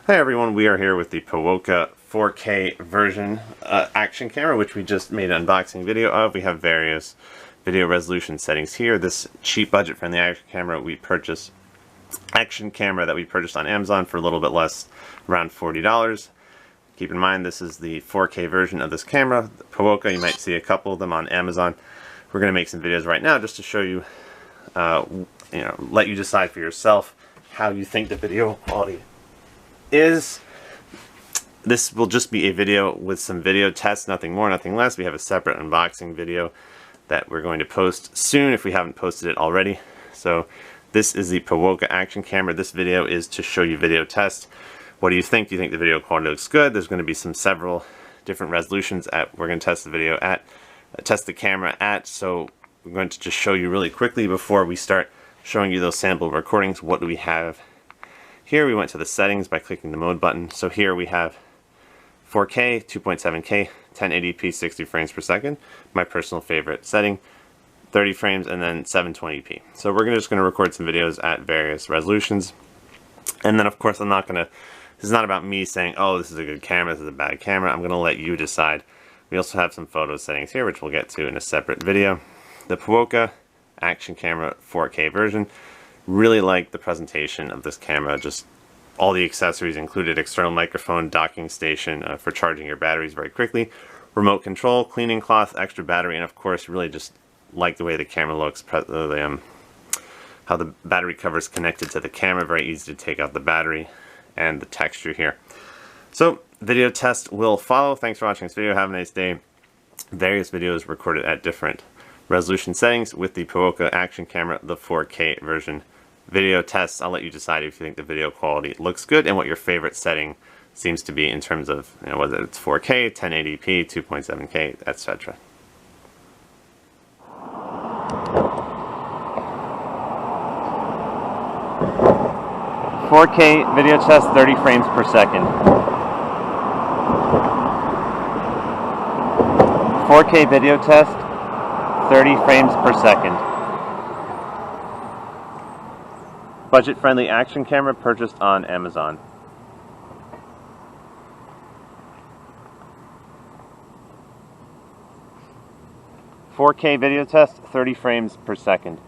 Hi everyone, we are here with the Piwoka 4K version action camera, which we just made an unboxing video of. We have various video resolution settings here. This cheap budget-friendly action camera we purchased on Amazon for a little bit less, around $40. Keep in mind this is the 4K version of this camera. The Piwoka, you might see a couple of them on Amazon. We're going to make some videos right now just to show you, let you decide for yourself how you think the video quality is. This will just be a video with some video tests, nothing more, nothing less. We have a separate unboxing video that we're going to post soon if we haven't posted it already. So this is the Piwoka action camera. This video is to show you video test. What do you think? Do you think the video quality looks good? There's going to be several different resolutions we're going to test the camera at. So we're going to just show you really quickly before we start showing you those sample recordings. What do we have here? We went to the settings by clicking the mode button. So here we have 4K, 2.7K, 1080p, 60 frames per second. My personal favorite setting, 30 frames, and then 720p. So we're just going to record some videos at various resolutions. And then of course this is not about me saying, oh, this is a good camera, this is a bad camera. I'm going to let you decide. We also have some photo settings here, which we'll get to in a separate video. The Piwoka action camera 4K version. Really like the presentation of this camera, just all the accessories included: external microphone, docking station for charging your batteries very quickly, remote control, cleaning cloth, extra battery, and of course really just like the way the camera looks, how the battery cover is connected to the camera, very easy to take out the battery, and the texture here. So video test will follow. Thanks for watching this video. Have a nice day. Various videos recorded at different resolution settings with the Piwoka action camera, the 4K version. Video tests, I'll let you decide if you think the video quality looks good and what your favorite setting seems to be in terms of, whether it's 4K, 1080p, 2.7K, etc. "4K video test, 30 frames per second. 4K video test, 30 frames per second. Budget-friendly action camera purchased on Amazon. "4K video test, 30 frames per second.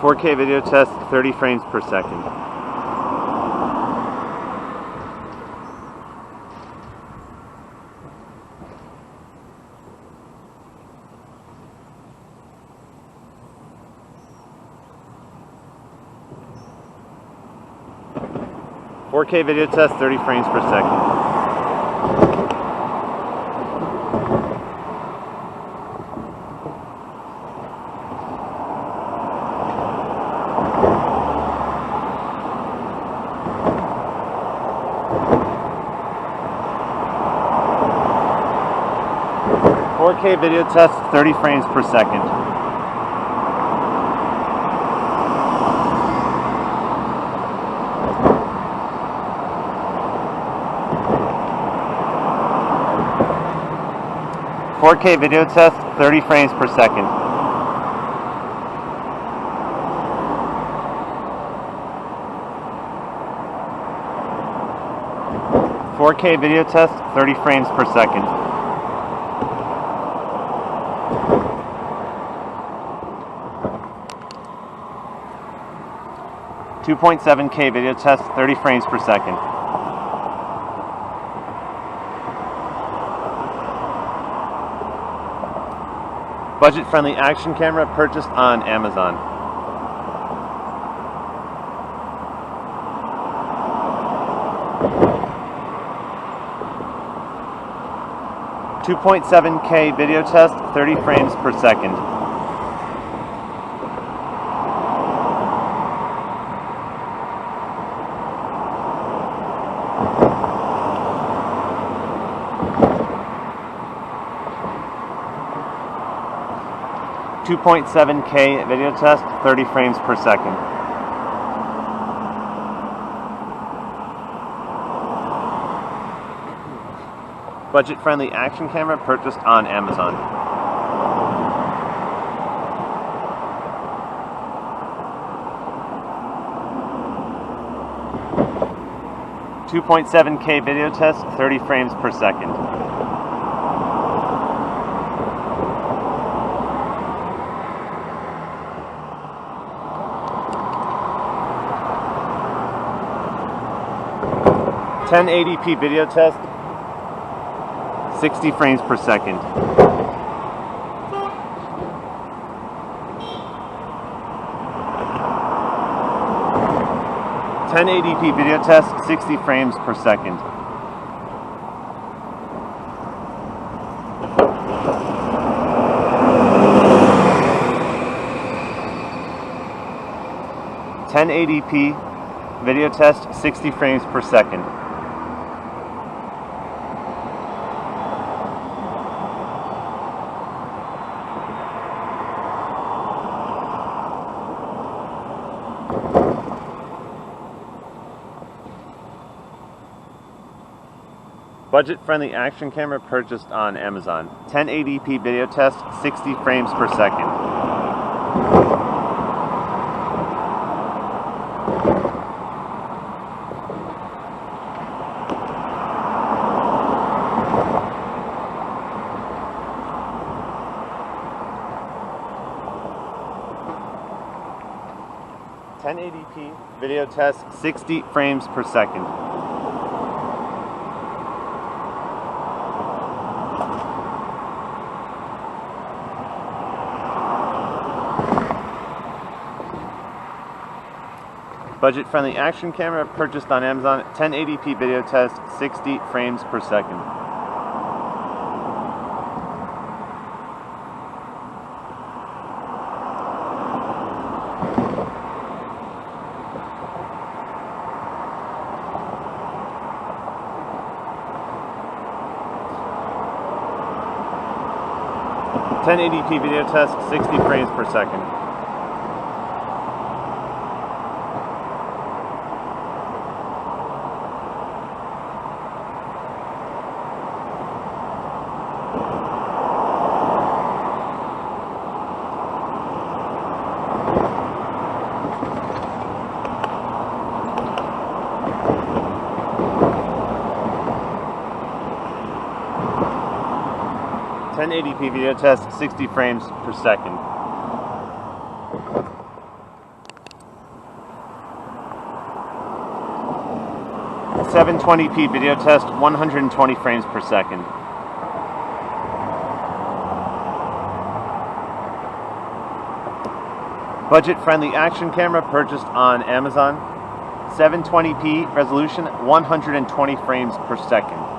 "4K video test, 30 frames per second. "4K video test, 30 frames per second. "4K video test, 30 frames per second. "4K video test, 30 frames per second. "4K video test, 30 frames per second. "2.7K video test, 30 frames per second. Budget-friendly action camera purchased on Amazon. "2.7K video test, 30 frames per second. 2.7K video test, 30 frames per second. Budget-friendly action camera purchased on Amazon. .7K video test, 30 frames per second. .1080p video test, 60 frames per second. .1080p video test, 60 frames per second. .1080p video test, 60 frames per second. Budget-friendly action camera purchased on Amazon. 1080p video test, 60 frames per second. .1080p video test, 60 frames per second. Budget-friendly action camera purchased on Amazon. 1080p video test, 60 frames per second. .1080p video test, 60 frames per second. .1080p video test, 60 frames per second. .720p video test, 120 frames per second. Budget-friendly action camera purchased on Amazon. 720p resolution, 120 frames per second.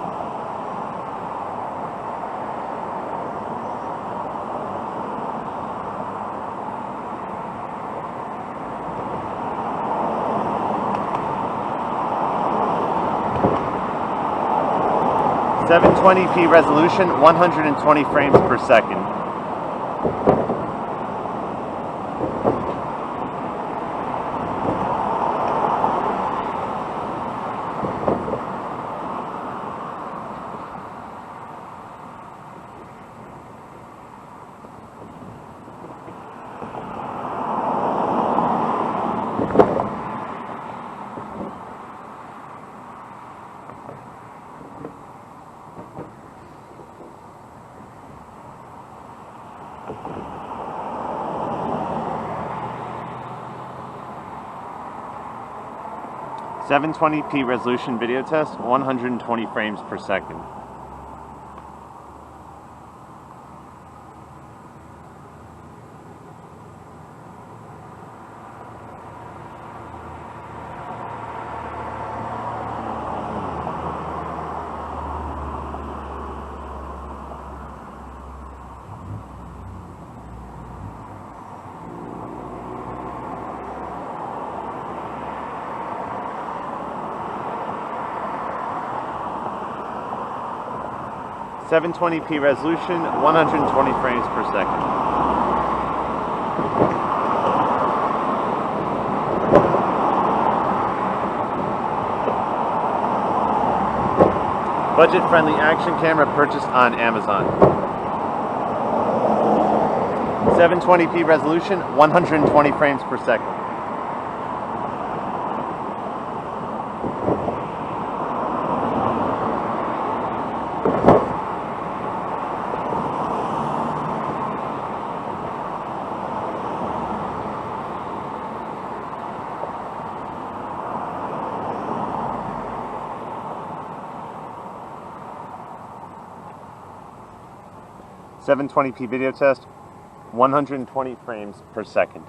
.720p resolution, 120 frames per second. .720p resolution video test, 120 frames per second. .720p resolution, 120 frames per second. Budget-friendly action camera purchased on Amazon. 720p resolution, 120 frames per second. .720p video test, 120 frames per second.